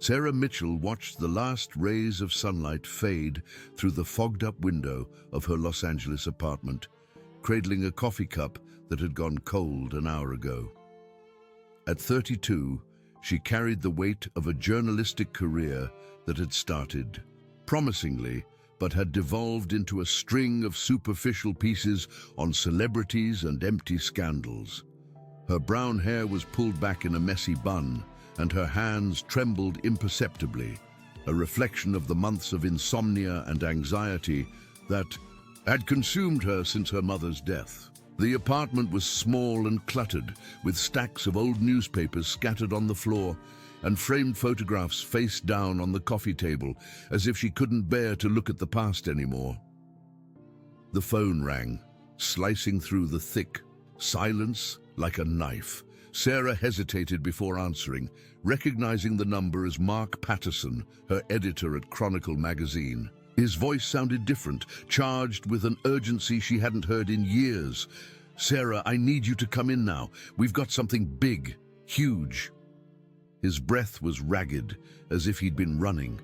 Sarah Mitchell watched the last rays of sunlight fade through the fogged-up window of her Los Angeles apartment, cradling a coffee cup that had gone cold an hour ago. At 32, she carried the weight of a journalistic career that had started promisingly, but had devolved into a string of superficial pieces on celebrities and empty scandals. Her brown hair was pulled back in a messy bun, and her hands trembled imperceptibly, a reflection of the months of insomnia and anxiety that had consumed her since her mother's death. The apartment was small and cluttered, with stacks of old newspapers scattered on the floor and framed photographs face down on the coffee table, as if she couldn't bear to look at the past anymore. The phone rang, slicing through the thick silence like a knife. Sarah hesitated before answering, recognizing the number as Mark Patterson, her editor at Chronicle magazine. His voice sounded different, charged with an urgency she hadn't heard in years. "Sarah, I need you to come in now. We've got something big, huge." His breath was ragged, as if he'd been running.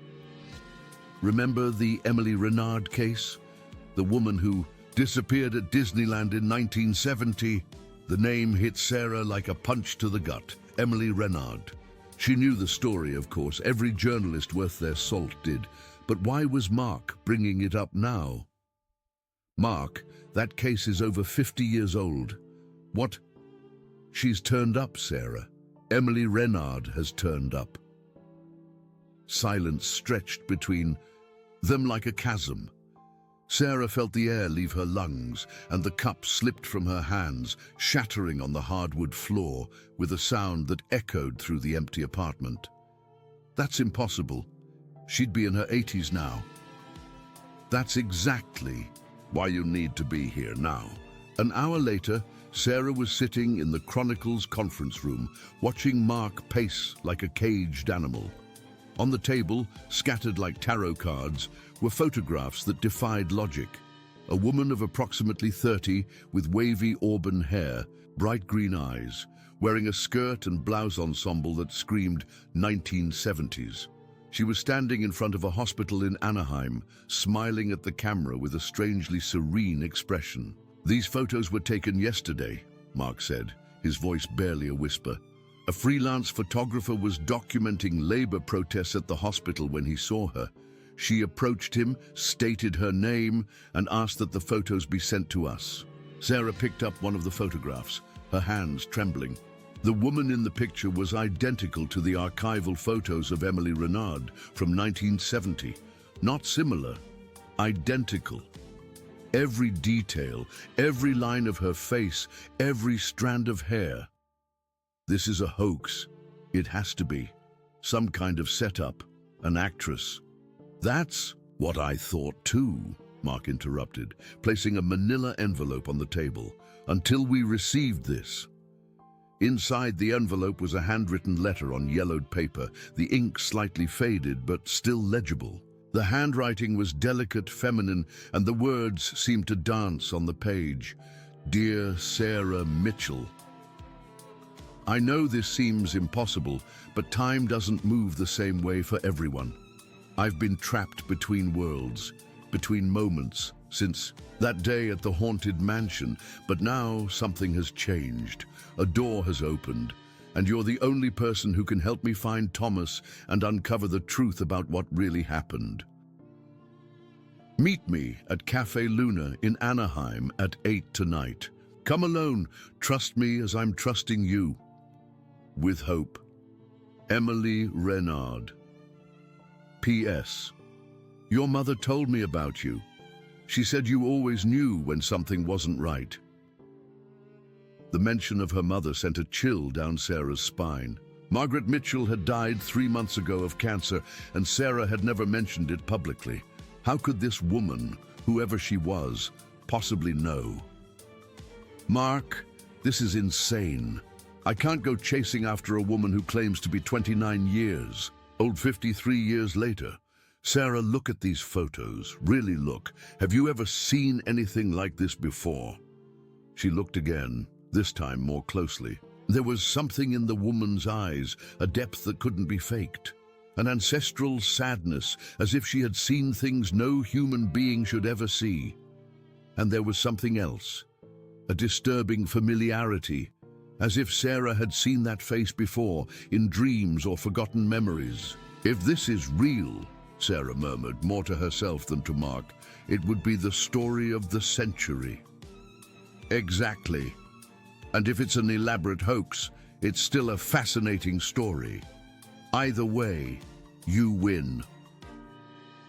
"Remember the Emily Renard case? The woman who disappeared at Disneyland in 1970? The name hit Sarah like a punch to the gut. Emily Renard. She knew the story, of course. Every journalist worth their salt did. But why was Mark bringing it up now? "Mark, that case is over 50 years old." "What?" "She's turned up, Sarah. Emily Renard has turned up." Silence stretched between them like a chasm. Sarah felt the air leave her lungs, and the cup slipped from her hands, shattering on the hardwood floor with a sound that echoed through the empty apartment. "That's impossible. She'd be in her 80s now." "That's exactly why you need to be here now." An hour later, Sarah was sitting in the Chronicle's conference room, watching Mark pace like a caged animal. On the table, scattered like tarot cards, were photographs that defied logic. A woman of approximately 30, with wavy auburn hair, bright green eyes, wearing a skirt and blouse ensemble that screamed 1970s. She was standing in front of a hospital in Anaheim, smiling at the camera with a strangely serene expression. "These photos were taken yesterday," Mark said, his voice barely a whisper. A freelance photographer was documenting labor protests at the hospital when he saw her. She approached him, stated her name, and asked that the photos be sent to us. Sarah picked up one of the photographs, her hands trembling. The woman in the picture was identical to the archival photos of Emily Renard from 1970. Not similar, identical. Every detail, every line of her face, every strand of hair. "This is a hoax. It has to be. Some kind of setup, an actress." "That's what I thought too," Mark interrupted, placing a manila envelope on the table. "Until we received this." Inside the envelope was a handwritten letter on yellowed paper, the ink slightly faded but still legible. The handwriting was delicate, feminine, and the words seemed to dance on the page. "Dear Sarah Mitchell, I know this seems impossible, but time doesn't move the same way for everyone. I've been trapped between worlds, between moments, since that day at the haunted mansion, but now something has changed. A door has opened, and you're the only person who can help me find Thomas and uncover the truth about what really happened. Meet me at Cafe Luna in Anaheim at 8 tonight. Come alone, trust me as I'm trusting you. With hope, Emily Renard. P.S. Your mother told me about you. She said you always knew when something wasn't right. The mention of her mother sent a chill down Sarah's spine. Margaret Mitchell had died 3 months ago of cancer, and Sarah had never mentioned it publicly. How could this woman, whoever she was, possibly know? "Mark, this is insane. I can't go chasing after a woman who claims to be 29 years, old 53 years later. Sarah, look at these photos. Really look. Have you ever seen anything like this before?" She looked again, this time more closely. There was something in the woman's eyes, a depth that couldn't be faked. an ancestral sadness, as if she had seen things no human being should ever see. And there was something else, a disturbing familiarity, as if Sarah had seen that face before, in dreams or forgotten memories. "If this is real," Sarah murmured, more to herself than to Mark, "it would be the story of the century." Exactly. And if it's an elaborate hoax, it's still a fascinating story. Either way, you win.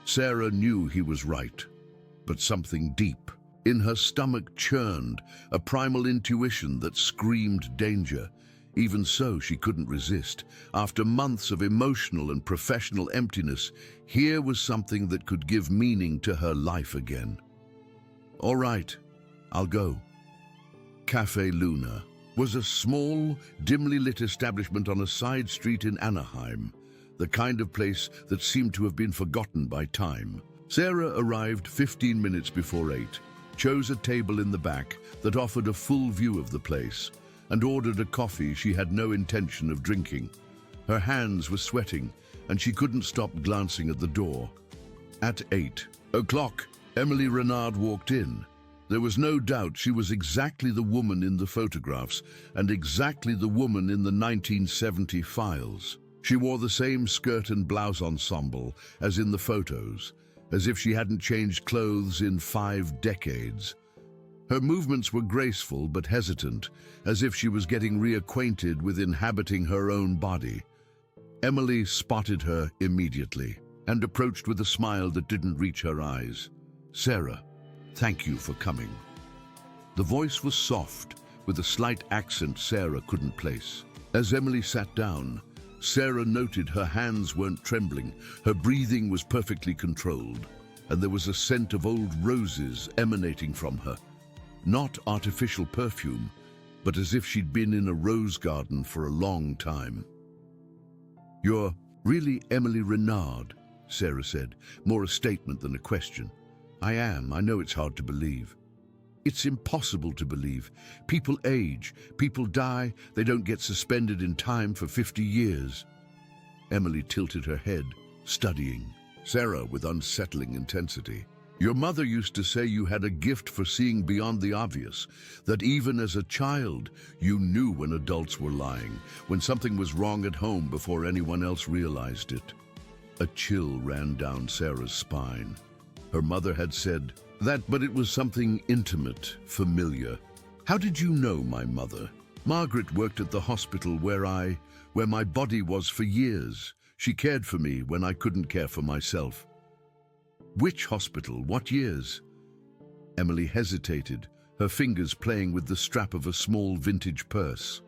Sarah knew he was right, but something deep in her stomach churned, a primal intuition that screamed danger. Even so, she couldn't resist. After months of emotional and professional emptiness, here was something that could give meaning to her life again. "All right, I'll go." Café Luna was a small, dimly lit establishment on a side street in Anaheim, the kind of place that seemed to have been forgotten by time. Sarah arrived 15 minutes before 8, chose a table in the back that offered a full view of the place, and ordered a coffee she had no intention of drinking. Her hands were sweating, and she couldn't stop glancing at the door. At 8 o'clock, Emily Renard walked in. There was no doubt she was exactly the woman in the photographs, and exactly the woman in the 1970 files. She wore the same skirt and blouse ensemble as in the photos, as if she hadn't changed clothes in 5 decades. Her movements were graceful but hesitant, as if she was getting reacquainted with inhabiting her own body. Emily spotted her immediately and approached with a smile that didn't reach her eyes. "Sarah, thank you for coming." The voice was soft, with a slight accent Sarah couldn't place. As Emily sat down, Sarah noted her hands weren't trembling, her breathing was perfectly controlled, and there was a scent of old roses emanating from her. Not artificial perfume, but as if she'd been in a rose garden for a long time. "You're really Emily Renard," Sarah said, more a statement than a question. "I am. I know it's hard to believe." "It's impossible to believe. People age, people die, they don't get suspended in time for 50 years. Emily tilted her head, studying Sarah with unsettling intensity. "Your mother used to say you had a gift for seeing beyond the obvious, that even as a child, you knew when adults were lying, when something was wrong at home before anyone else realized it." A chill ran down Sarah's spine. Her mother had said that, but it was something intimate, familiar. "How did you know my mother?" "Margaret worked at the hospital where my body was for years. She cared for me when I couldn't care for myself." "Which hospital? What years?" Emily hesitated, her fingers playing with the strap of a small vintage purse.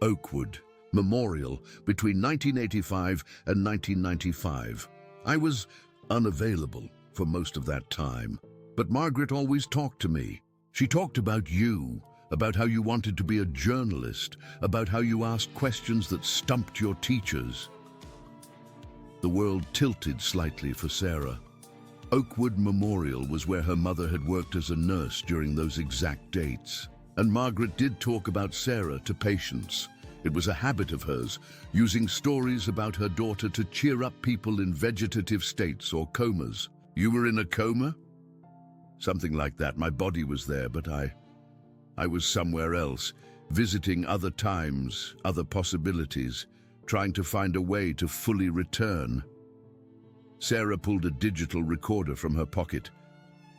"Oakwood Memorial, between 1985 and 1995. I was unavailable for most of that time, but Margaret always talked to me. She talked about you, about how you wanted to be a journalist, about how you asked questions that stumped your teachers." The world tilted slightly for Sarah. Oakwood Memorial was where her mother had worked as a nurse during those exact dates. And Margaret did talk about Sarah to patients. It was a habit of hers, using stories about her daughter to cheer up people in vegetative states or comas. "You were in a coma?" "Something like that. My body was there, but I was somewhere else, visiting other times, other possibilities, trying to find a way to fully return." Sarah pulled a digital recorder from her pocket.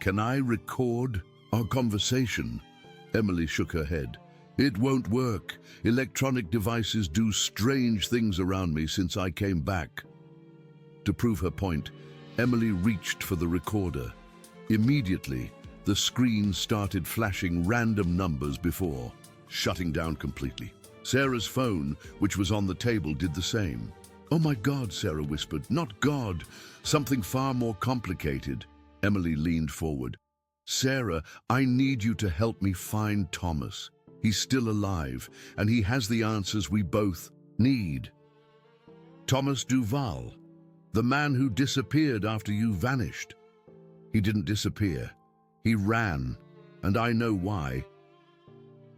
"Can I record our conversation?" Emily shook her head. "It won't work. Electronic devices do strange things around me since I came back." To prove her point, Emily reached for the recorder. Immediately, the screen started flashing random numbers before shutting down completely. Sarah's phone, which was on the table, did the same. "Oh my God," Sarah whispered. "Not God. Something far more complicated." Emily leaned forward. "Sarah, I need you to help me find Thomas. He's still alive, and he has the answers we both need." "Thomas Duval, the man who disappeared after you vanished." "He didn't disappear. He ran, and I know why."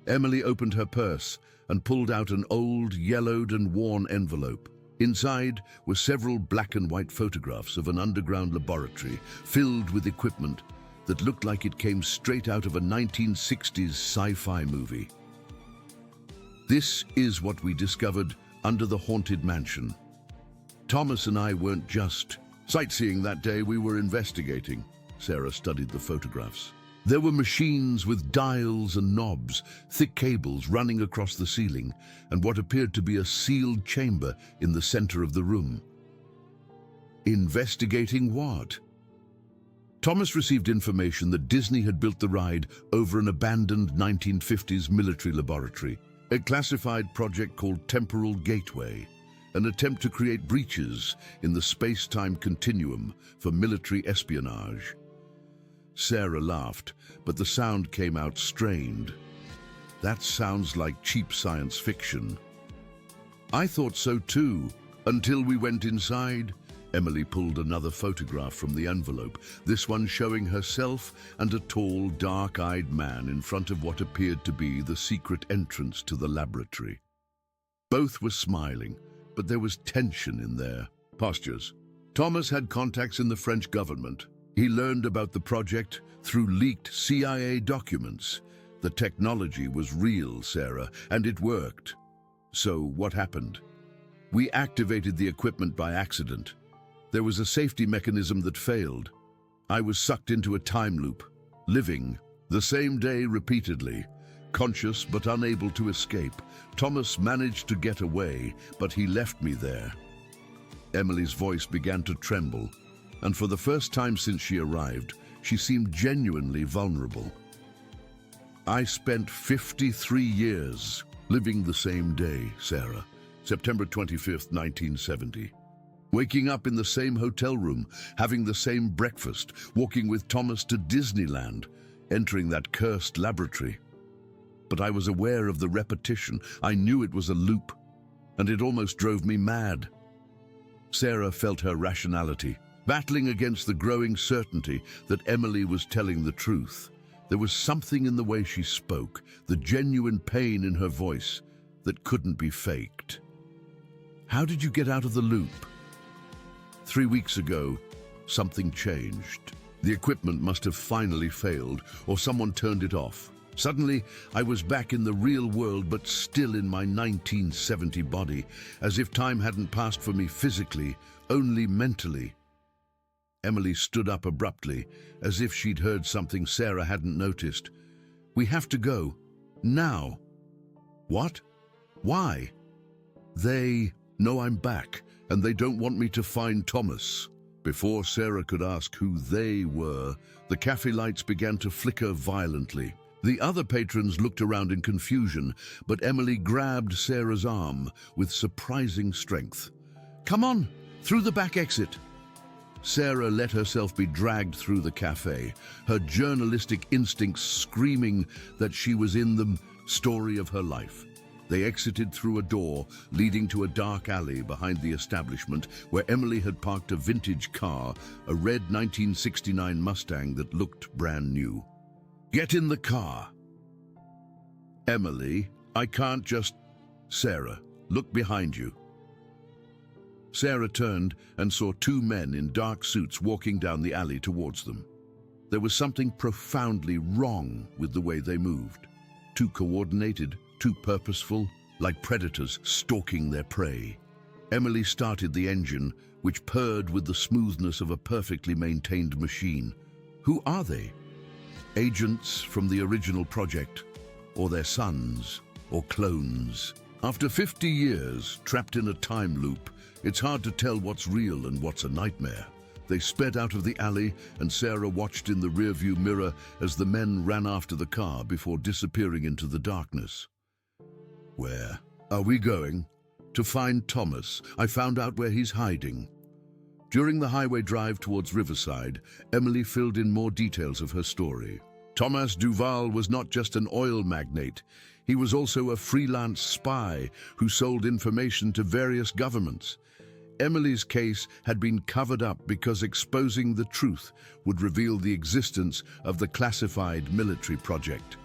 Emily opened her purse and pulled out an old, yellowed and worn envelope. Inside were several black and white photographs of an underground laboratory filled with equipment that looked like it came straight out of a 1960s sci-fi movie. This is what we discovered under the haunted mansion. Thomas and I weren't just sightseeing that day, we were investigating. Sarah studied the photographs. There were machines with dials and knobs, thick cables running across the ceiling, and what appeared to be a sealed chamber in the center of the room. Investigating what? Thomas received information that Disney had built the ride over an abandoned 1950s military laboratory, a classified project called Temporal Gateway, an attempt to create breaches in the space-time continuum for military espionage. Sarah laughed, but the sound came out strained. That sounds like cheap science fiction. I thought so too, until we went inside. Emily pulled another photograph from the envelope, this one showing herself and a tall, dark-eyed man in front of what appeared to be the secret entrance to the laboratory. Both were smiling, but there was tension in their postures. Thomas had contacts in the French government. He learned about the project through leaked CIA documents. The technology was real, Sarah, and it worked. So what happened? We activated the equipment by accident. There was a safety mechanism that failed. I was sucked into a time loop, living the same day repeatedly, conscious but unable to escape. Thomas managed to get away, but he left me there. Emily's voice began to tremble, and for the first time since she arrived, she seemed genuinely vulnerable. I spent 53 years living the same day, Sarah, September 25th, 1970. Waking up in the same hotel room, having the same breakfast, walking with Thomas to Disneyland, entering that cursed laboratory. But I was aware of the repetition. I knew it was a loop, and it almost drove me mad. Sarah felt her rationality, battling against the growing certainty that Emily was telling the truth. There was something in the way she spoke, the genuine pain in her voice, that couldn't be faked. How did you get out of the loop? 3 weeks ago, something changed. The equipment must have finally failed, or someone turned it off. Suddenly, I was back in the real world, but still in my 1970 body, as if time hadn't passed for me physically, only mentally. Emily stood up abruptly, as if she'd heard something Sarah hadn't noticed. We have to go. Now. What? Why? They know I'm back, and they don't want me to find Thomas. Before Sarah could ask who they were, the cafe lights began to flicker violently. The other patrons looked around in confusion, but Emily grabbed Sarah's arm with surprising strength. Come on, through the back exit. Sarah let herself be dragged through the cafe, her journalistic instincts screaming that she was in the story of her life. They exited through a door leading to a dark alley behind the establishment where Emily had parked a vintage car, a red 1969 Mustang that looked brand new. Get in the car. Emily, I can't just... Sarah, look behind you. Sarah turned and saw 2 men in dark suits walking down the alley towards them. There was something profoundly wrong with the way they moved. Too coordinated, too purposeful, like predators stalking their prey. Emily started the engine, which purred with the smoothness of a perfectly maintained machine. Who are they? Agents from the original project, or their sons, or clones? After 50 years, trapped in a time loop, it's hard to tell what's real and what's a nightmare. They sped out of the alley, and Sarah watched in the rearview mirror as the men ran after the car before disappearing into the darkness. Where are we going? To find Thomas. I found out where he's hiding. During the highway drive towards Riverside, Emily filled in more details of her story. Thomas Duval was not just an oil magnate. He was also a freelance spy who sold information to various governments. Emily's case had been covered up because exposing the truth would reveal the existence of the classified military project.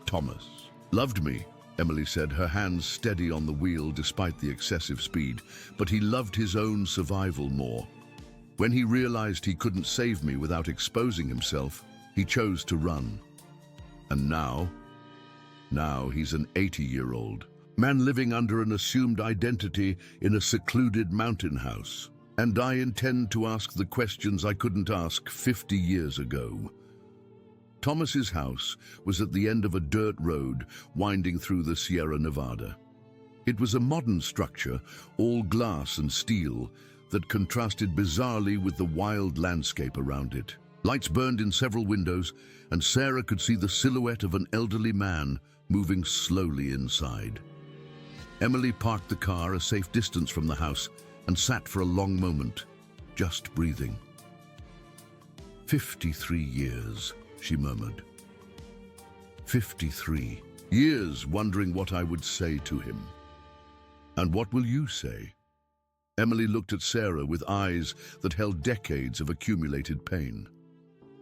Thomas loved me, Emily said, her hands steady on the wheel despite the excessive speed, but he loved his own survival more. When he realized he couldn't save me without exposing himself, he chose to run. And now he's an 80-year-old man living under an assumed identity in a secluded mountain house. And I intend to ask the questions I couldn't ask 50 years ago. Thomas's house was at the end of a dirt road winding through the Sierra Nevada. It was a modern structure, all glass and steel, that contrasted bizarrely with the wild landscape around it. Lights burned in several windows, and Sarah could see the silhouette of an elderly man moving slowly inside. Emily parked the car a safe distance from the house and sat for a long moment, just breathing. 53 years, she murmured. 53 years wondering what I would say to him. And what will you say? Emily looked at Sarah with eyes that held decades of accumulated pain.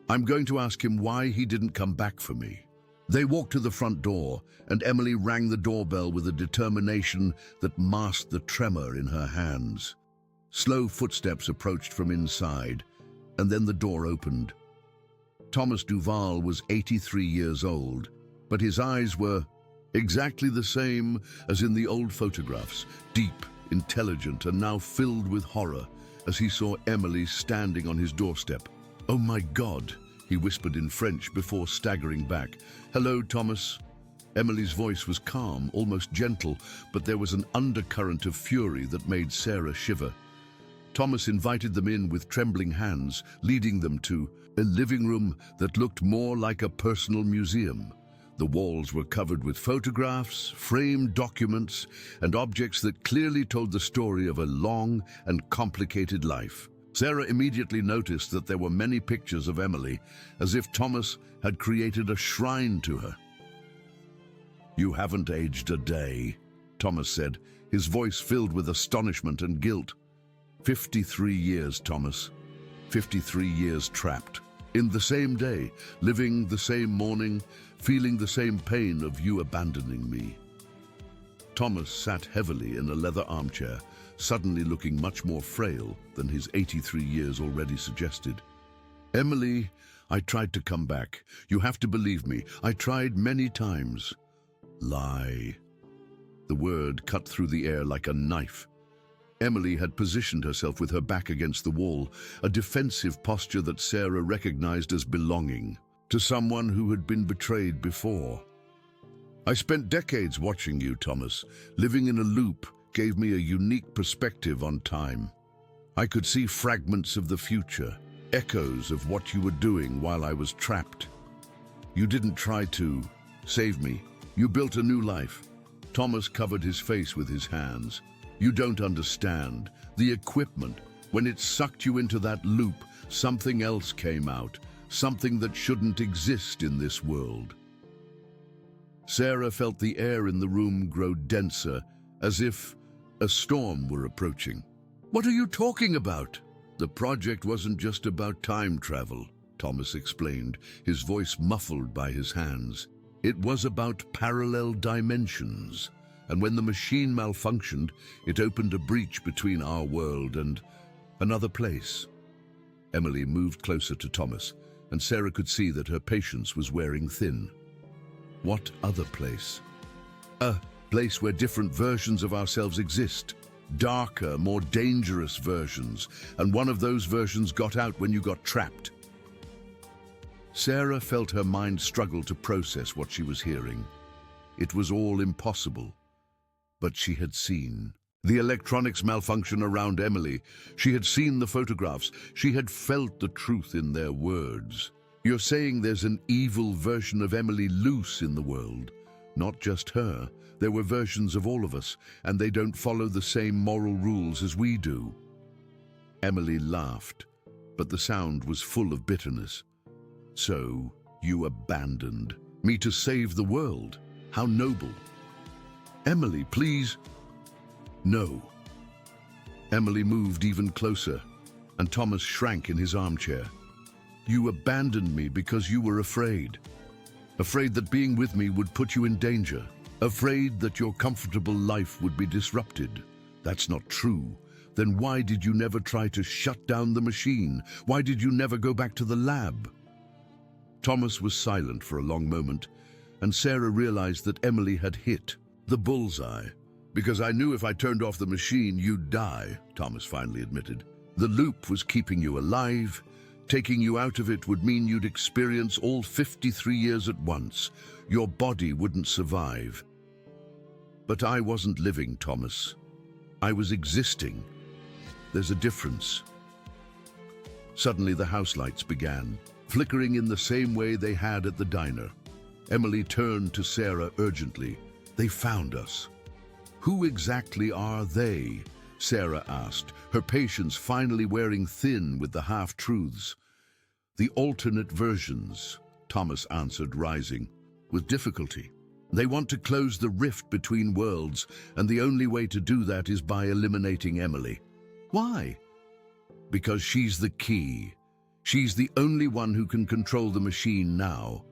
I'm going to ask him why he didn't come back for me. They walked to the front door, and Emily rang the doorbell with a determination that masked the tremor in her hands. Slow footsteps approached from inside, and then the door opened. Thomas Duval was 83 years old, but his eyes were exactly the same as in the old photographs, deep, intelligent, and now filled with horror as he saw Emily standing on his doorstep. "Oh my God," he whispered in French before staggering back. "Hello, Thomas." Emily's voice was calm, almost gentle, but there was an undercurrent of fury that made Sarah shiver. Thomas invited them in with trembling hands, leading them to a living room that looked more like a personal museum. The walls were covered with photographs, framed documents, and objects that clearly told the story of a long and complicated life. Sarah immediately noticed that there were many pictures of Emily, as if Thomas had created a shrine to her. "You haven't aged a day," Thomas said, his voice filled with astonishment and guilt. 53 years, Thomas. 53 years trapped. In the same day, living the same morning, feeling the same pain of you abandoning me. Thomas sat heavily in a leather armchair, suddenly looking much more frail than his 83 years already suggested. "Emily, I tried to come back. You have to believe me. I tried many times." Lie. The word cut through the air like a knife. Emily had positioned herself with her back against the wall, a defensive posture that Sarah recognized as belonging to someone who had been betrayed before. "I spent decades watching you, Thomas. Living in a loop gave me a unique perspective on time. I could see fragments of the future, echoes of what you were doing while I was trapped. You didn't try to save me. You built a new life." Thomas covered his face with his hands. "You don't understand. The equipment, when it sucked you into that loop, something else came out, something that shouldn't exist in this world." Sarah felt the air in the room grow denser, as if a storm were approaching. "What are you talking about?" "The project wasn't just about time travel," Thomas explained, his voice muffled by his hands. "It was about parallel dimensions. And when the machine malfunctioned, it opened a breach between our world and another place." Emily moved closer to Thomas, and Sarah could see that her patience was wearing thin. "What other place?" "A place where different versions of ourselves exist. Darker, more dangerous versions. And one of those versions got out when you got trapped." Sarah felt her mind struggle to process what she was hearing. It was all impossible. But she had seen the electronics malfunction around Emily. She had seen the photographs. She had felt the truth in their words. "You're saying there's an evil version of Emily loose in the world? Not just her. There were versions of all of us, and they don't follow the same moral rules as we do." Emily laughed, but the sound was full of bitterness. "So you abandoned me to save the world? How noble." "Emily, please." "No." Emily moved even closer, and Thomas shrank in his armchair. "You abandoned me because you were afraid. Afraid that being with me would put you in danger. Afraid that your comfortable life would be disrupted. That's not true. Then why did you never try to shut down the machine? Why did you never go back to the lab? Thomas was silent for a long moment, and Sarah realized that Emily had hit the bullseye. Because I knew if I turned off the machine, you'd die, Thomas finally admitted. The loop was keeping you alive. Taking you out of it would mean you'd experience all 53 years at once. Your body wouldn't survive. But I wasn't living, Thomas. I was existing. There's a difference. Suddenly the house lights began, flickering in the same way they had at the diner. Emily turned to Sarah urgently. They found us. Who exactly are they? Sarah asked, her patience finally wearing thin with the half-truths. The alternate versions, Thomas answered, rising, with difficulty. They want to close the rift between worlds, and the only way to do that is by eliminating Emily. Why? Because she's the key. She's the only one who can control the machine now.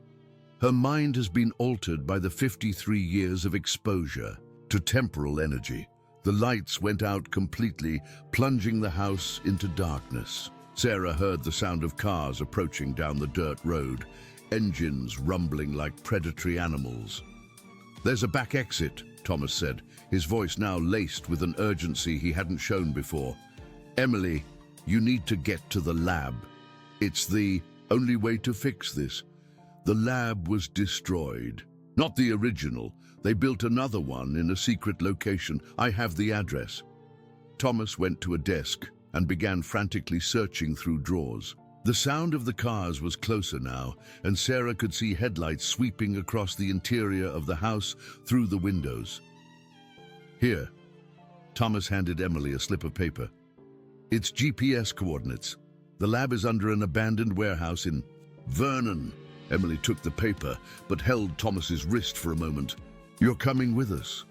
Her mind has been altered by the 53 years of exposure to temporal energy. The lights went out completely, plunging the house into darkness. Sarah heard the sound of cars approaching down the dirt road, engines rumbling like predatory animals. There's a back exit, Thomas said, his voice now laced with an urgency he hadn't shown before. Emily, you need to get to the lab. It's the only way to fix this. The lab was destroyed. Not the original. They built another one in a secret location. I have the address. Thomas went to a desk and began frantically searching through drawers. The sound of the cars was closer now, and Sarah could see headlights sweeping across the interior of the house through the windows. Here, Thomas handed Emily a slip of paper. It's GPS coordinates. The lab is under an abandoned warehouse in Vernon. Emily took the paper, but held Thomas's wrist for a moment. You're coming with us.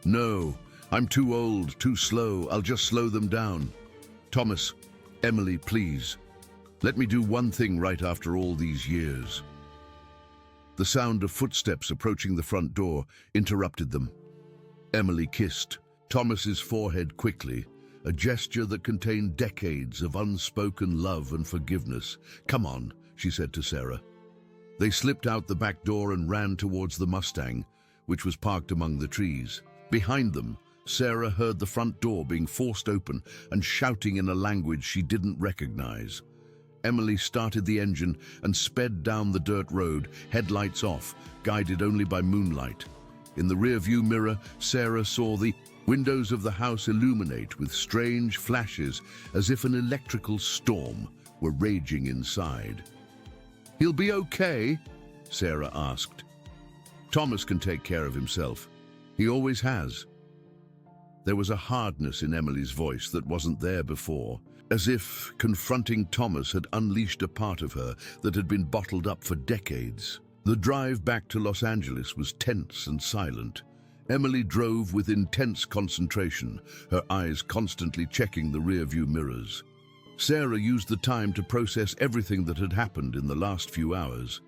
No, I'm too old, too slow. I'll just slow them down. Thomas, Emily, please. Let me do one thing right after all these years. The sound of footsteps approaching the front door interrupted them. Emily kissed Thomas's forehead quickly, a gesture that contained decades of unspoken love and forgiveness. Come on, she said to Sarah. They slipped out the back door and ran towards the Mustang, which was parked among the trees. Behind them, Sarah heard the front door being forced open and shouting in a language she didn't recognize. Emily started the engine and sped down the dirt road, headlights off, guided only by moonlight. In the rearview mirror, Sarah saw the windows of the house illuminate with strange flashes, as if an electrical storm were raging inside. He'll be okay? Sarah asked. Thomas can take care of himself. He always has. There was a hardness in Emily's voice that wasn't there before, as if confronting Thomas had unleashed a part of her that had been bottled up for decades. The drive back to Los Angeles was tense and silent. Emily drove with intense concentration, her eyes constantly checking the rearview mirrors. Sarah used the time to process everything that had happened in the last few hours.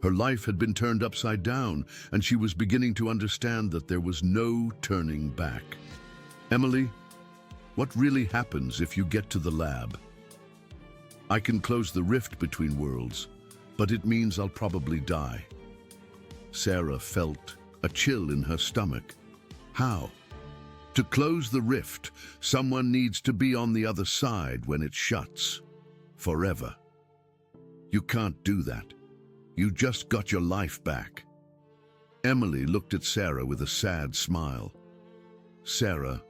Her life had been turned upside down, and she was beginning to understand that there was no turning back. Emily, what really happens if you get to the lab? I can close the rift between worlds, but it means I'll probably die. Sarah felt a chill in her stomach. How? To close the rift, someone needs to be on the other side when it shuts. Forever. You can't do that. You just got your life back. Emily looked at Sarah with a sad smile. Sarah,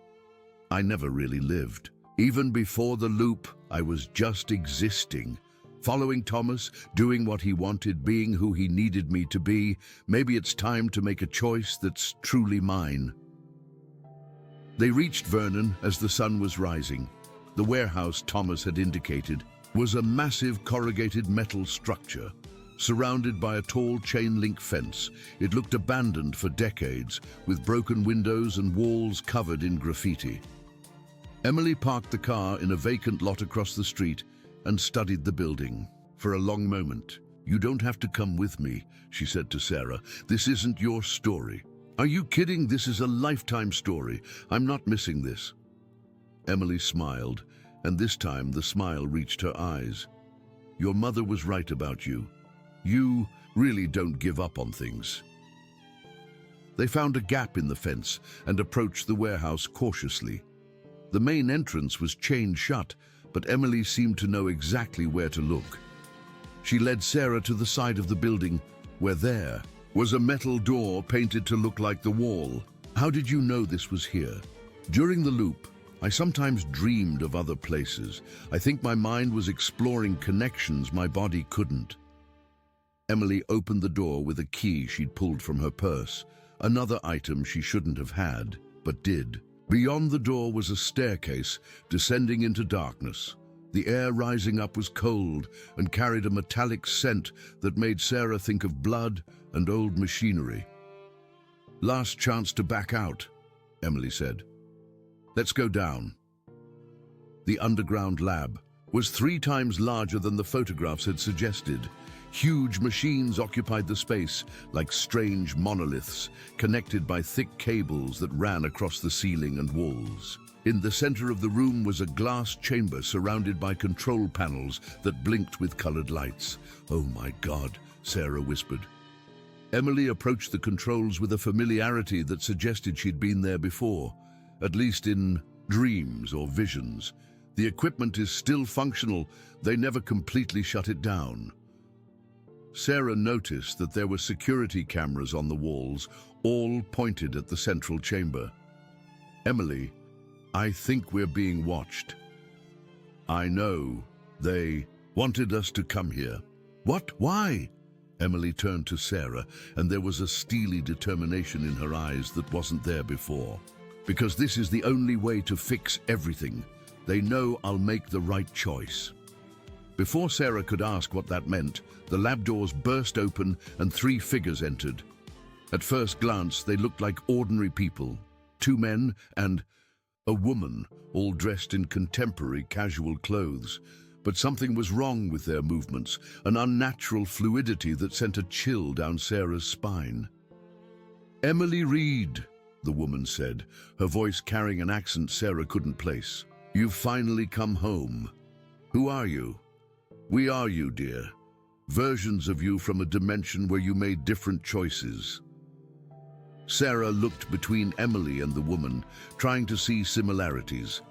I never really lived. Even before the loop, I was just existing. Following Thomas, doing what he wanted, being who he needed me to be. Maybe it's time to make a choice that's truly mine. They reached Vernon as the sun was rising. The warehouse Thomas had indicated was a massive corrugated metal structure, surrounded by a tall chain-link fence. It looked abandoned for decades, with broken windows and walls covered in graffiti. Emily parked the car in a vacant lot across the street and studied the building. For a long moment, "You don't have to come with me," she said to Sarah. "This isn't your story. Are you kidding? This is a lifetime story. I'm not missing this. Emily smiled, and this time the smile reached her eyes. Your mother was right about you. You really don't give up on things. They found a gap in the fence and approached the warehouse cautiously. The main entrance was chained shut, but Emily seemed to know exactly where to look. She led Sarah to the side of the building, where there was a metal door painted to look like the wall. How did you know this was here? During the loop, I sometimes dreamed of other places. I think my mind was exploring connections my body couldn't. Emily opened the door with a key she'd pulled from her purse, another item she shouldn't have had, but did. Beyond the door was a staircase descending into darkness. The air rising up was cold and carried a metallic scent that made Sarah think of blood and old machinery. Last chance to back out, Emily said. Let's go down. The underground lab was 3 times larger than the photographs had suggested. Huge machines occupied the space like strange monoliths, connected by thick cables that ran across the ceiling and walls. In the center of the room was a glass chamber surrounded by control panels that blinked with colored lights. Oh my God, Sarah whispered. Emily approached the controls with a familiarity that suggested she'd been there before, at least in dreams or visions. The equipment is still functional. They never completely shut it down. Sarah noticed that there were security cameras on the walls, all pointed at the central chamber. Emily, I think we're being watched. I know. They wanted us to come here. What? Why? Emily turned to Sarah, and there was a steely determination in her eyes that wasn't there before. Because this is the only way to fix everything. They know I'll make the right choice. Before Sarah could ask what that meant, the lab doors burst open and 3 figures entered. At first glance, they looked like ordinary people, 2 men and a woman, all dressed in contemporary casual clothes. But something was wrong with their movements, an unnatural fluidity that sent a chill down Sarah's spine. Emily Reed, the woman said, her voice carrying an accent Sarah couldn't place. You've finally come home. Who are you? We are you, dear. Versions of you from a dimension where you made different choices. Sarah looked between Emily and the woman, trying to see similarities.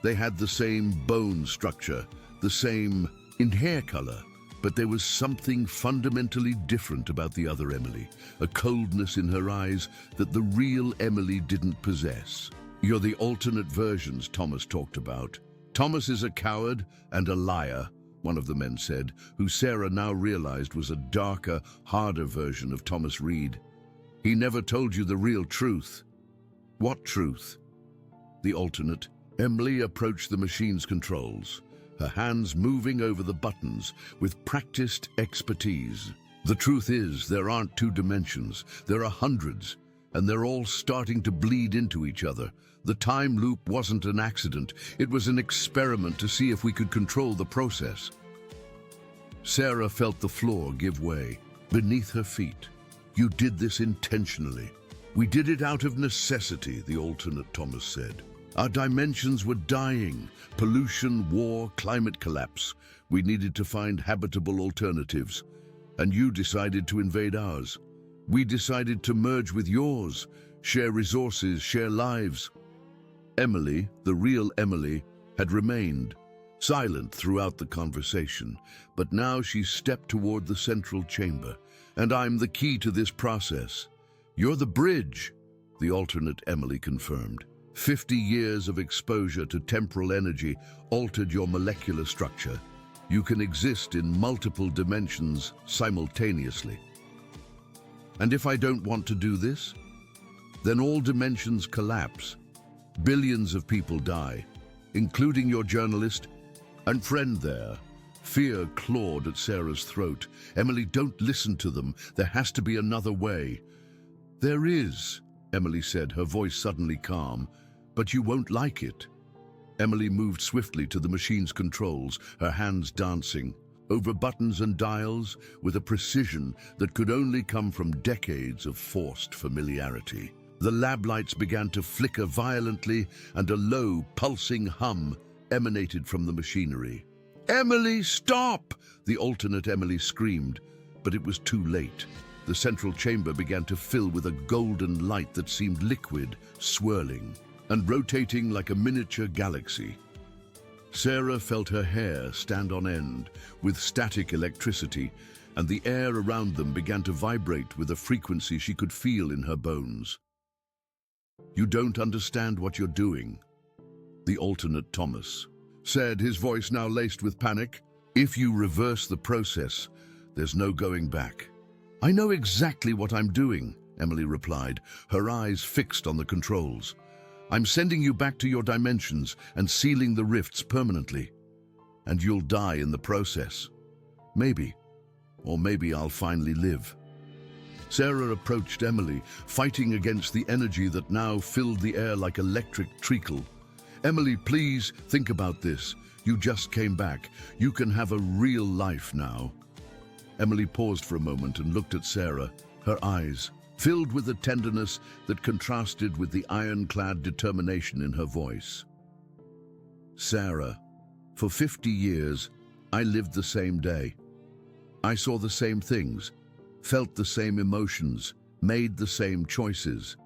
They had the same bone structure, the same in hair color, but there was something fundamentally different about the other Emily, a coldness in her eyes that the real Emily didn't possess. You're the alternate versions Thomas talked about. Thomas is a coward and a liar, one of the men said, who Sarah now realized was a darker, harder version of Thomas Reed. He never told you the real truth. What truth? The alternate. Emily approached the machine's controls, her hands moving over the buttons with practiced expertise. The truth is, there aren't 2 dimensions, there are hundreds, and they're all starting to bleed into each other. The time loop wasn't an accident, it was an experiment to see if we could control the process. Sarah felt the floor give way beneath her feet. You did this intentionally. We did it out of necessity, the alternate Thomas said. Our dimensions were dying. Pollution, war, climate collapse. We needed to find habitable alternatives. And you decided to invade ours. We decided to merge with yours, share resources, share lives. Emily, the real Emily, had remained silent throughout the conversation, but now she stepped toward the central chamber. And I'm the key to this process. You're the bridge, the alternate Emily confirmed. 50 years of exposure to temporal energy altered your molecular structure. You can exist in multiple dimensions simultaneously. And if I don't want to do this, then all dimensions collapse. Billions of people die, including your journalist and friend there. Fear clawed at Sarah's throat. Emily, don't listen to them. There has to be another way. There is, Emily said, her voice suddenly calm. But you won't like it. Emily moved swiftly to the machine's controls, her hands dancing. over buttons and dials with a precision that could only come from decades of forced familiarity. The lab lights began to flicker violently, and a low, pulsing hum emanated from the machinery. "Emily, stop!" the alternate Emily screamed, but it was too late. The central chamber began to fill with a golden light that seemed liquid, swirling, and rotating like a miniature galaxy. Sarah felt her hair stand on end with static electricity, and the air around them began to vibrate with a frequency she could feel in her bones. "You don't understand what you're doing," the alternate Thomas said, his voice now laced with panic. "If you reverse the process, there's no going back." "I know exactly what I'm doing," Emily replied, her eyes fixed on the controls. "I'm sending you back to your dimensions and sealing the rifts permanently. And you'll die in the process. Maybe. Or maybe I'll finally live." Sarah approached Emily, fighting against the energy that now filled the air like electric treacle. "Emily, please, think about this. You just came back. You can have a real life now." Emily paused for a moment and looked at Sarah, her eyes filled with a tenderness that contrasted with the ironclad determination in her voice. "Sarah, for 50 years, I lived the same day. I saw the same things, felt the same emotions, made the same choices.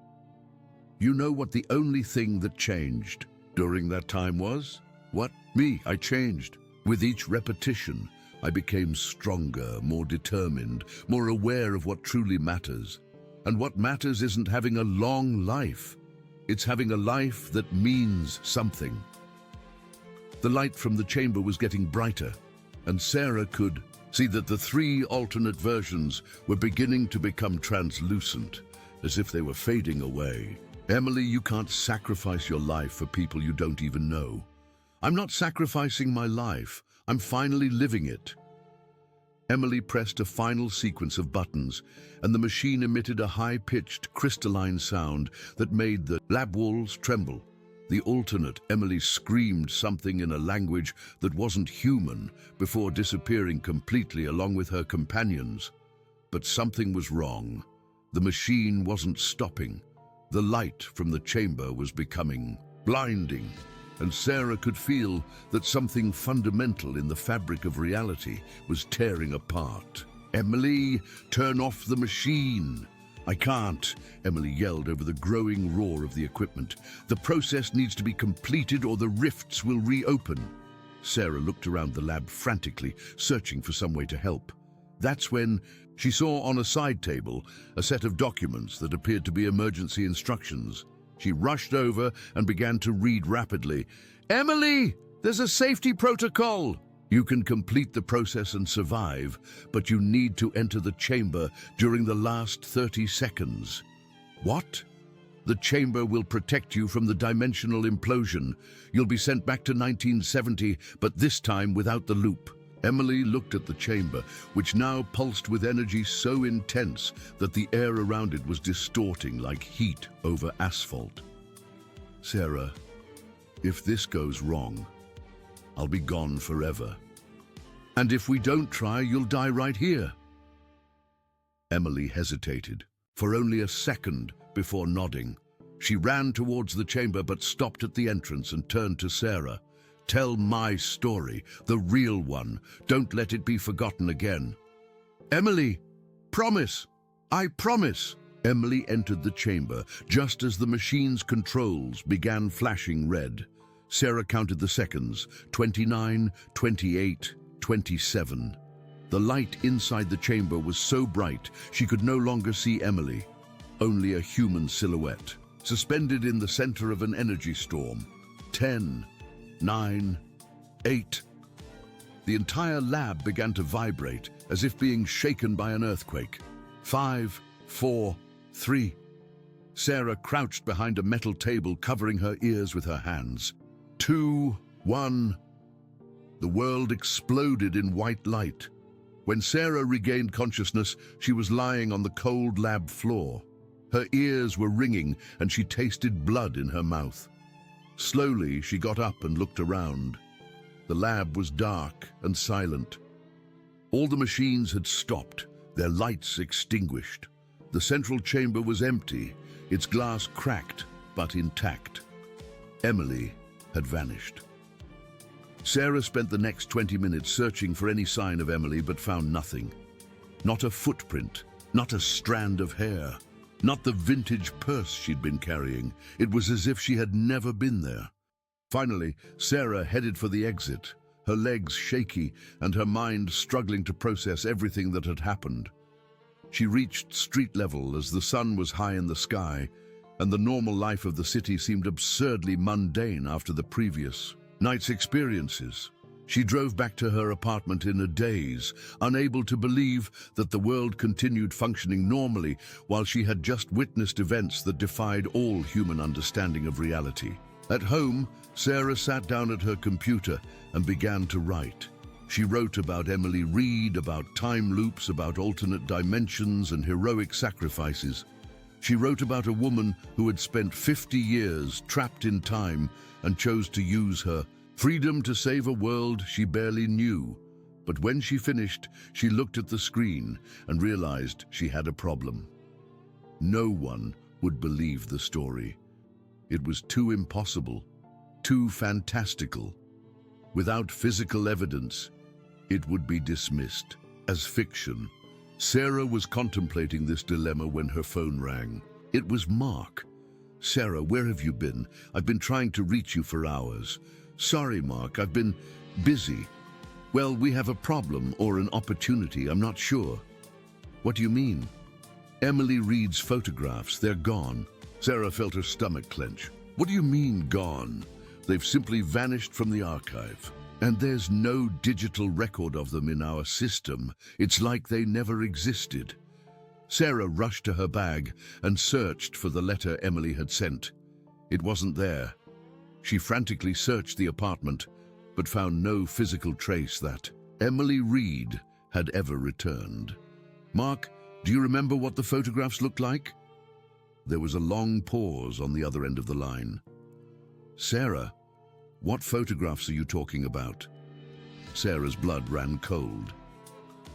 You know what the only thing that changed during that time was? What? Me. I changed. With each repetition, I became stronger, more determined, more aware of what truly matters. And what matters isn't having a long life. It's having a life that means something." The light from the chamber was getting brighter, and Sarah could see that the 3 alternate versions were beginning to become translucent, as if they were fading away. "Emily, you can't sacrifice your life for people you don't even know." "I'm not sacrificing my life. I'm finally living it." Emily pressed a final sequence of buttons, and the machine emitted a high-pitched, crystalline sound that made the lab walls tremble. The alternate Emily screamed something in a language that wasn't human before disappearing completely along with her companions. But something was wrong. The machine wasn't stopping. The light from the chamber was becoming blinding, and Sarah could feel that something fundamental in the fabric of reality was tearing apart. "Emily, turn off the machine." "I can't," Emily yelled over the growing roar of the equipment. "The process needs to be completed or the rifts will reopen." Sarah looked around the lab frantically, searching for some way to help. That's when she saw on a side table a set of documents that appeared to be emergency instructions. She rushed over and began to read rapidly. "Emily, there's a safety protocol. You can complete the process and survive, but you need to enter the chamber during the last 30 seconds. "What?" "The chamber will protect you from the dimensional implosion. You'll be sent back to 1970, but this time without the loop." Emily looked at the chamber, which now pulsed with energy so intense that the air around it was distorting like heat over asphalt. "Sarah, if this goes wrong, I'll be gone forever. And if we don't try, you'll die right here." Emily hesitated for only a second before nodding. She ran towards the chamber but stopped at the entrance and turned to Sarah. "Tell my story, the real one. Don't let it be forgotten again." "Emily, promise. I promise." Emily entered the chamber just as the machine's controls began flashing red. Sarah counted the seconds, 29, 28, 27. The light inside the chamber was so bright she could no longer see Emily, only a human silhouette, suspended in the center of an energy storm. 10, 9, 8. The entire lab began to vibrate as if being shaken by an earthquake. 5, 4, 3. Sarah crouched behind a metal table, covering her ears with her hands. 2, 1. The world exploded in white light. When Sarah regained consciousness, she was lying on the cold lab floor. Her ears were ringing and she tasted blood in her mouth. Slowly, she got up and looked around. The lab was dark and silent. All the machines had stopped, their lights extinguished. The central chamber was empty, its glass cracked but intact. Emily had vanished. Sarah spent the next 20 minutes searching for any sign of Emily but found nothing. Not a footprint, not a strand of hair, not the vintage purse she'd been carrying. It was as if she had never been there. Finally, Sarah headed for the exit, her legs shaky and her mind struggling to process everything that had happened. She reached street level as the sun was high in the sky, and the normal life of the city seemed absurdly mundane after the previous night's experiences. She drove back to her apartment in a daze, unable to believe that the world continued functioning normally while she had just witnessed events that defied all human understanding of reality. At home, Sarah sat down at her computer and began to write. She wrote about Emily Reed, about time loops, about alternate dimensions and heroic sacrifices. She wrote about a woman who had spent 50 years trapped in time and chose to use her freedom to save a world she barely knew. But when she finished, she looked at the screen and realized she had a problem. No one would believe the story. It was too impossible, too fantastical. Without physical evidence, it would be dismissed as fiction. Sarah was contemplating this dilemma when her phone rang. It was Mark. "Sarah, where have you been? I've been trying to reach you for hours." "Sorry, Mark, I've been busy." "Well, we have a problem or an opportunity, I'm not sure." "What do you mean?" "Emily Reed's photographs, they're gone." Sarah felt her stomach clench. "What do you mean, gone?" "They've simply vanished from the archive. And there's no digital record of them in our system. It's like they never existed." Sarah rushed to her bag and searched for the letter Emily had sent. It wasn't there. She frantically searched the apartment, but found no physical trace that Emily Reed had ever returned. "Mark, do you remember what the photographs looked like?" There was a long pause on the other end of the line. "Sarah, what photographs are you talking about?" Sarah's blood ran cold.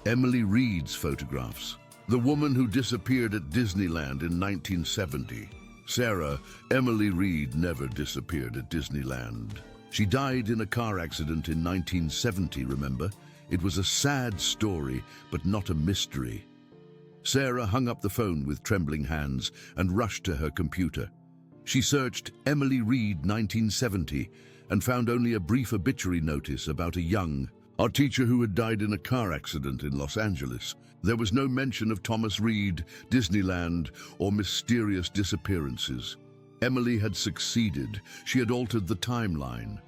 "Emily Reed's photographs. The woman who disappeared at Disneyland in 1970. "Sarah, Emily Reed never disappeared at Disneyland. She died in a car accident in 1970, remember? It was a sad story, but not a mystery." Sarah hung up the phone with trembling hands and rushed to her computer. She searched Emily Reed 1970 and found only a brief obituary notice about a young art teacher who had died in a car accident in Los Angeles. There was no mention of Thomas Reed, Disneyland, or mysterious disappearances. Emily had succeeded. She had altered the timeline.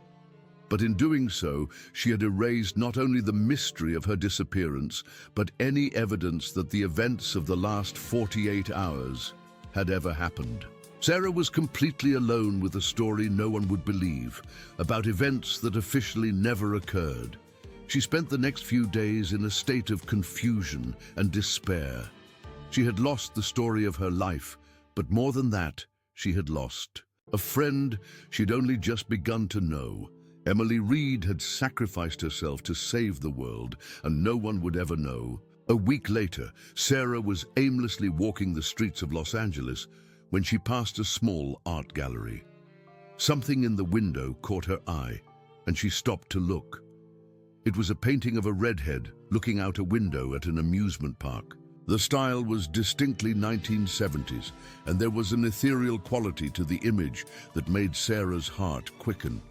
But in doing so, she had erased not only the mystery of her disappearance, but any evidence that the events of the last 48 hours had ever happened. Sarah was completely alone with a story no one would believe, about events that officially never occurred. She spent the next few days in a state of confusion and despair. She had lost the story of her life, but more than that, she had lost a friend she'd only just begun to know. Emily Reed had sacrificed herself to save the world, and no one would ever know. A week later, Sarah was aimlessly walking the streets of Los Angeles when she passed a small art gallery. Something in the window caught her eye, and she stopped to look. It was a painting of a redhead looking out a window at an amusement park. The style was distinctly 1970s, and there was an ethereal quality to the image that made Sarah's heart quicken.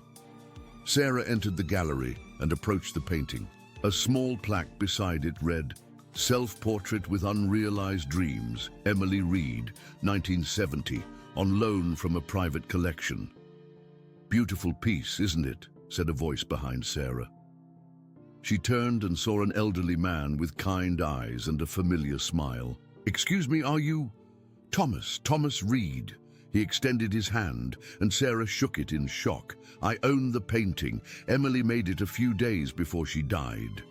Sarah entered the gallery and approached the painting. A small plaque beside it read, "Self-Portrait with Unrealized Dreams, Emily Reed, 1970, on loan from a private collection." "Beautiful piece, isn't it?" said a voice behind Sarah. She turned and saw an elderly man with kind eyes and a familiar smile. "Excuse me, are you Thomas Reed?" He extended his hand, and Sarah shook it in shock. "I own the painting. Emily made it a few days before she died."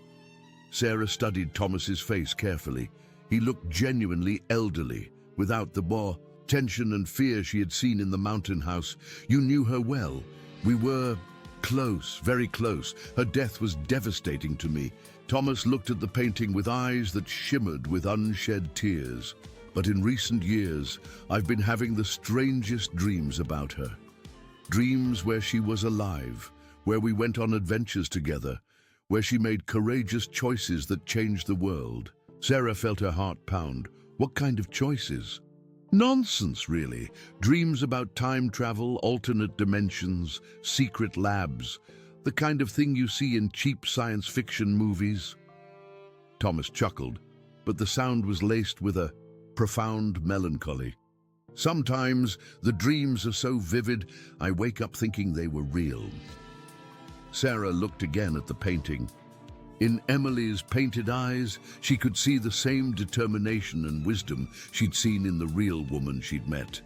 Sarah studied Thomas's face carefully. He looked genuinely elderly, without the more tension and fear she had seen in the mountain house. "You knew her well." "We were close, very close. Her death was devastating to me. Thomas looked at the painting with eyes that shimmered with unshed tears. But in recent years, I've been having the strangest dreams about her. Dreams where she was alive, where we went on adventures together, where she made courageous choices that changed the world. Sarah felt her heart pound. What kind of choices? Nonsense, really. Dreams about time travel, alternate dimensions, secret labs, the kind of thing you see in cheap science fiction movies. Thomas chuckled, but the sound was laced with a profound melancholy. Sometimes the dreams are so vivid, I wake up thinking they were real. Sarah looked again at the painting. In Emily's painted eyes, she could see the same determination and wisdom she'd seen in the real woman she'd met.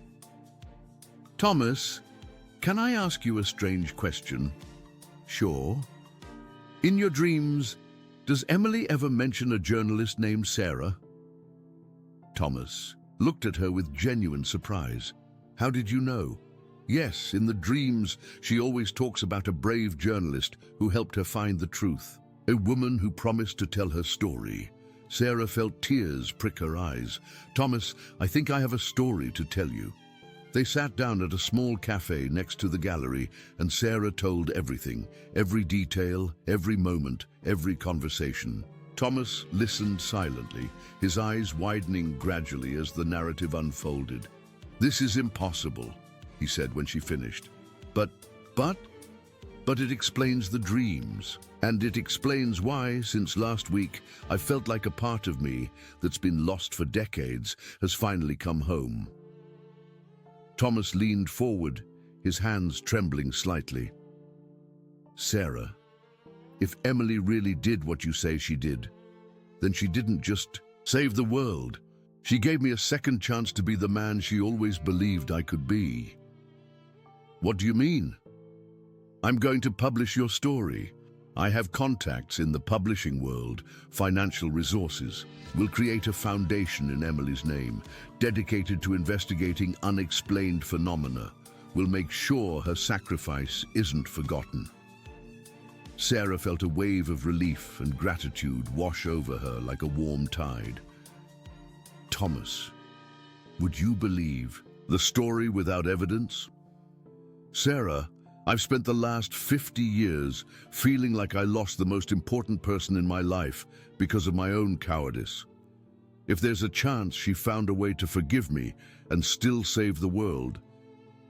Thomas, can I ask you a strange question? Sure. In your dreams, does Emily ever mention a journalist named Sarah? Thomas looked at her with genuine surprise. How did you know? Yes, in the dreams, she always talks about a brave journalist who helped her find the truth. A woman who promised to tell her story. Sarah felt tears prick her eyes. Thomas, I think I have a story to tell you. They sat down at a small cafe next to the gallery, and Sarah told everything, every detail, every moment, every conversation. Thomas listened silently, his eyes widening gradually as the narrative unfolded. This is impossible, he said when she finished. But it explains the dreams. And it explains why, since last week, I felt like a part of me that's been lost for decades has finally come home. Thomas leaned forward, his hands trembling slightly. Sarah, if Emily really did what you say she did, then she didn't just save the world. She gave me a second chance to be the man she always believed I could be. What do you mean? I'm going to publish your story. I have contacts in the publishing world, financial resources. We'll create a foundation in Emily's name, dedicated to investigating unexplained phenomena. We'll make sure her sacrifice isn't forgotten. Sarah felt a wave of relief and gratitude wash over her like a warm tide. Thomas, would you believe the story without evidence? Sarah, I've spent the last 50 years feeling like I lost the most important person in my life because of my own cowardice. If there's a chance she found a way to forgive me and still save the world,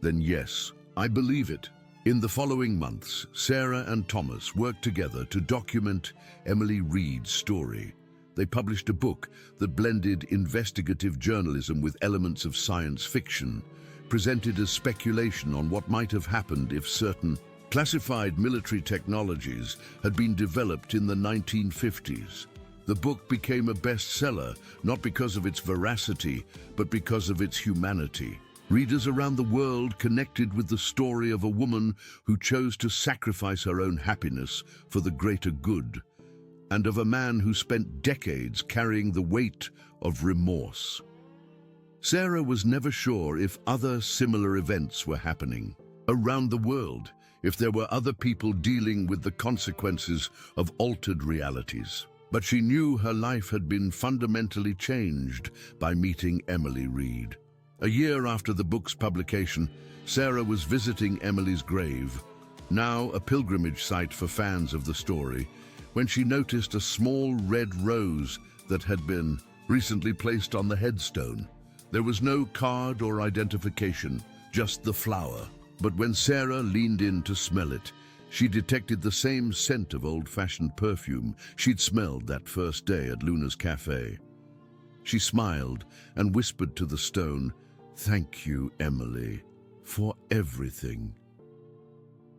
then yes, I believe it. In the following months, Sarah and Thomas worked together to document Emily Reed's story. They published a book that blended investigative journalism with elements of science fiction, presented as speculation on what might have happened if certain classified military technologies had been developed in the 1950s. The book became a bestseller, not because of its veracity, but because of its humanity. Readers around the world connected with the story of a woman who chose to sacrifice her own happiness for the greater good, and of a man who spent decades carrying the weight of remorse. Sarah was never sure if other similar events were happening around the world, if there were other people dealing with the consequences of altered realities. But she knew her life had been fundamentally changed by meeting Emily Reed. A year after the book's publication, Sarah was visiting Emily's grave, now a pilgrimage site for fans of the story, when she noticed a small red rose that had been recently placed on the headstone. There was no card or identification, just the flower. But when Sarah leaned in to smell it, she detected the same scent of old-fashioned perfume she'd smelled that first day at Luna's cafe. She smiled and whispered to the stone, "Thank you, Emily, for everything."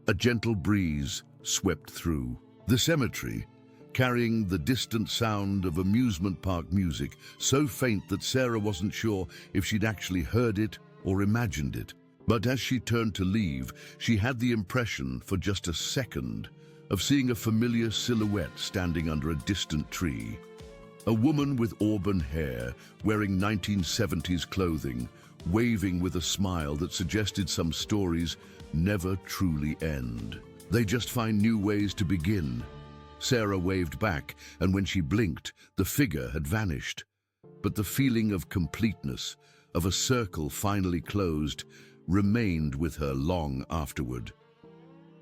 A gentle breeze swept through the cemetery, carrying the distant sound of amusement park music, so faint that Sarah wasn't sure if she'd actually heard it or imagined it. But as she turned to leave, she had the impression, for just a second, of seeing a familiar silhouette standing under a distant tree. A woman with auburn hair, wearing 1970s clothing, waving with a smile that suggested some stories never truly end. They just find new ways to begin. Sarah waved back, and when she blinked, the figure had vanished. But the feeling of completeness, of a circle finally closed, remained with her long afterward.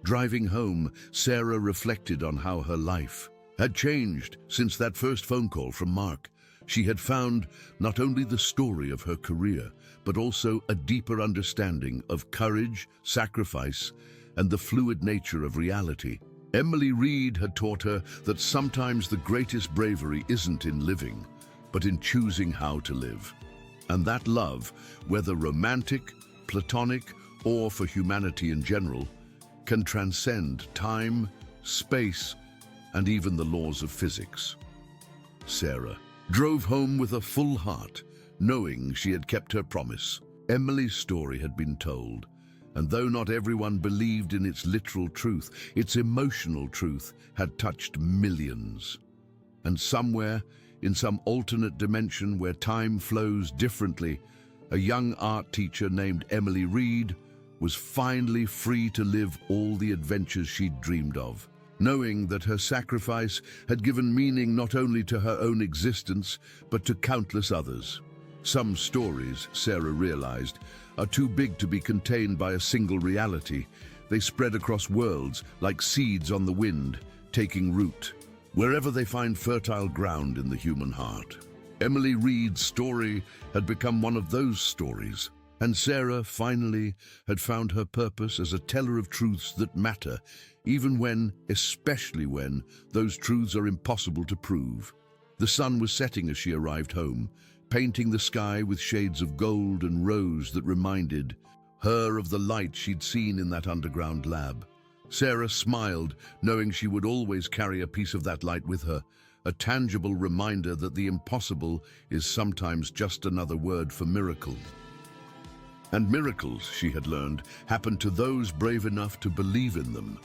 Driving home, Sarah reflected on how her life had changed since that first phone call from Mark. She had found not only the story of her career, but also a deeper understanding of courage, sacrifice, and the fluid nature of reality. Emily Reed had taught her that sometimes the greatest bravery isn't in living, but in choosing how to live. And that love, whether romantic, platonic, or for humanity in general, can transcend time, space, and even the laws of physics. Sarah drove home with a full heart, knowing she had kept her promise. Emily's story had been told, and though not everyone believed in its literal truth, its emotional truth had touched millions. And somewhere, in some alternate dimension where time flows differently, a young art teacher named Emily Reed was finally free to live all the adventures she'd dreamed of, knowing that her sacrifice had given meaning not only to her own existence, but to countless others. Some stories, Sarah realized, are too big to be contained by a single reality. They spread across worlds like seeds on the wind, taking root wherever they find fertile ground in the human heart. Emily Reed's story had become one of those stories, and Sarah finally had found her purpose as a teller of truths that matter, even when, especially when, those truths are impossible to prove. The sun was setting as she arrived home, painting the sky with shades of gold and rose that reminded her of the light she'd seen in that underground lab. Sarah smiled, knowing she would always carry a piece of that light with her, a tangible reminder that the impossible is sometimes just another word for miracle. And miracles, she had learned, happen to those brave enough to believe in them.